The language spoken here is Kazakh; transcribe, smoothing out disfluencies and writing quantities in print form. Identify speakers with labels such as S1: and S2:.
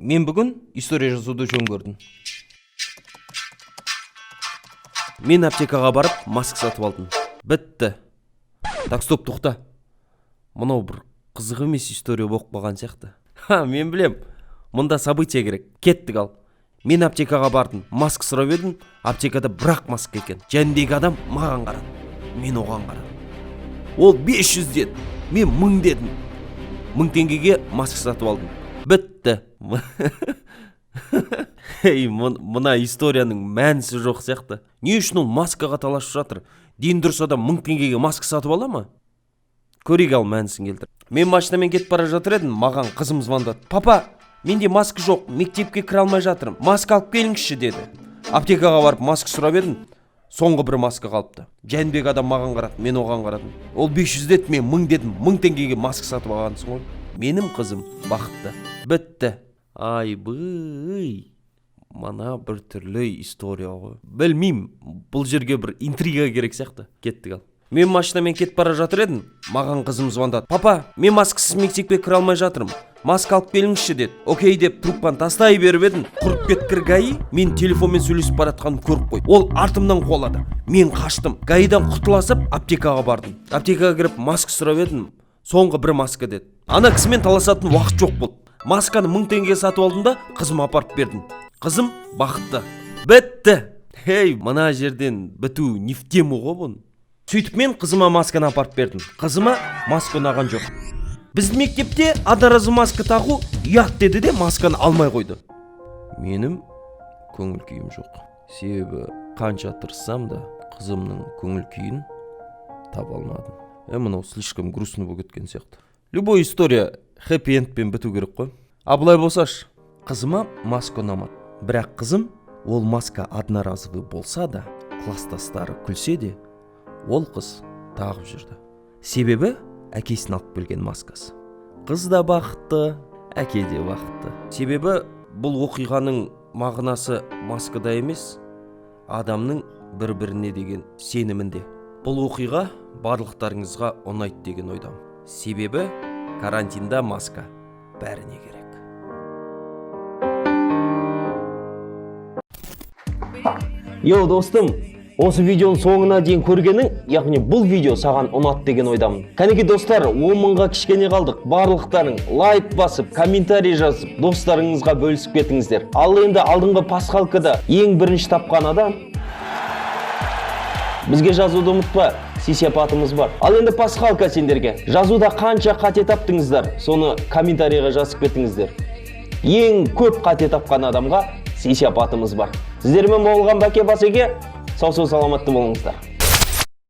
S1: Мен бүгін история жазуды жөн көрдім. Мен аптекаға барып маска сатып алдым. Бітті. Так, стоп, тоқта. Мынау бір қызық емес история болып қалған сияқты. Мен білем. Мұнда событие керек. Кеттік ал. Мен аптекаға бардым. Маска сұрап едім. Аптекада бірақ маска екен. Жәндегі адам маған қарады. Мен оған қарадым. Ол 500 деді. Мен 1000 дедім. 1000 теңгеге маска сатып алдым. Бітті. Мына историяның мәнісі жоқ сияқты. Не үшін ол маскаға таласып жатыр? Дейін дұрыс адам 1000 теңгеге маска сатып ала ма? Көрейік ал мәнісін келтір. Мен машинамен кетіп бара жатыр едім, маған қызым звондады. Папа, менде маска жоқ, мектепке кіре алмай жатырмын. Маска алып келіңізші деді. Аптекаға барып маска сұрап едім, соңғы бір маска қалыпты. Жәнбек адам маған қарады, мен оған қарадым. Ол 500 деді, мен 1000 дедім. 1000 теңгеге маска сатып алғансың ғой. Менің қызым бақытты. Бітті. Айбый. Мана бір түрлі история ғой. Білмеймін, бұл жерге бір интрига керек сияқты. Кеттік ал. Мен машинамен кетіп бара жатыр едім, маған қызым звондады. Папа, мен маскасыз мектепке кіре алмай жатырмын. Маска алып келіңізші деді. Окей деп трубканы тастай беріп едім. Құрып кеткір гаи, мен телефонмен сөйлесіп баратқанын көріп қойды. Ол артымнан қуалады. Мен қаштым. Гаидан құтыласып аптекаға бардым. Аптекаға кіріп маска сұрап едім. Соңғы бір маска деді. Ана кісімен таласатын уақыт жоқ болды. Масканы 1000 теңгеге сатып алдым да қызым апарып бердім. Қызым бақытты. Бітті. Мына жерден біту не в тему ғой бұны. Сөйтіп мен қызыма масканы апарып бердім. Қызыма маска ұнаған жоқ. Біздің мектепте одноразовый маска тағу ұят деді де масканы алмай қойды. Менің көңіл күйім жоқ. Себебі қанша тырыссам да қызымның көңіл күйін таба алмадым. Мынау слишком грустно болып кеткен сияқты. Любой история хэппи эндпен біту керек қой. Абылай болсаш, қызыма маска ұнамады. Бірақ қызым ол маска одноразовый болса да, класстастары күлсе де, ол қыз тағып жүрді. Себебі әкесін алып келген маскасы. Қыз да бақытты, әке де бақытты. Себебі бұл оқиғаның мағынасы маскада емес, адамның бір-біріне деген сенімінде. Бұл оқиға барлықтарыңызға ұнайды деген ойдамын. Себебі карантинда маска бәріне керек. Йоу, достым, осы видеоның соңына дейін көргенің, яғни бұл видео саған ұнады деген ойдамын. Кәнеки достар, 10.000-ға кішкене қалдық. Барлықтарың лайк басып, комментарий жазып, достарыңызға бөлісіп кетіңіздер. Ал енді алдыңғы пасхалкада ең бірінші тапқан адам бізге жазуды ұмытпа, сисяпатымыз бар. Ал енді пасхалка сендерге. Жазуда қанша қате таптыңыздар, соны комментарийға жазып кетіңіздер. Ең көп қате тапқан адамға сисяпатымыз бар. Сіздермен болған Бәке Басеке, сау-сау саламатты болыңыздар.